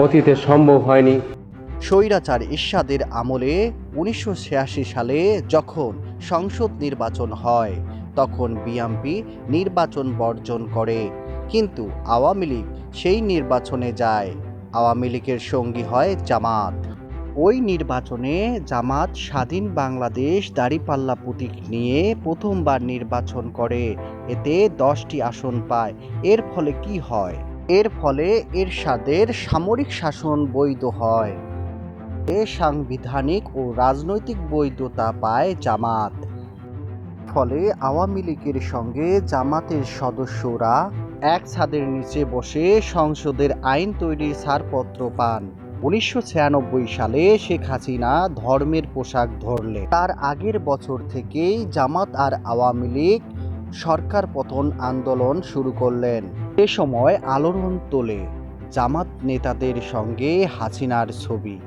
অতীতে সম্ভব হয়নি। স্বৈরাচার এরশাদের আমলে ১৯৮৬ সালে যখন সংসদ নির্বাচন হয় তখন বিএনপি নির্বাচন বর্জন করে, কিন্তু আওয়ামী লীগ সেই নির্বাচনে যায়। আওয়ামী লীগের সঙ্গী হয় জামাত। ওই নির্বাচনে জামাত স্বাধীন বাংলাদেশ দাঁড়িপাল্লা প্রতীক নিয়ে প্রথমবার নির্বাচন করে। এতে 10টি আসন পায়। এর ফলে কি হয়? এর ফলে এরশাদের সামরিক শাসন বৈধ হয়। সাংবিধানিক ও রাজনৈতিক বৈধতা পায় জামাত। ফলে আওয়ামী লীগের সঙ্গে জামাতের সদস্যরা এক ছাদের নিচে বসে সংসদের আইন তৈরির ছাড়পত্র পান। ১৯৯৬ সালে শেখ হাসিনা ধর্মের পোশাক ধরলে তার আগের বছর থেকেই জামাত আর আওয়ামী লীগ সরকার পতন আন্দোলন শুরু করলেন। এ সময় আলোড়ন তোলে জামাত নেতাদের সঙ্গে হাসিনার ছবি।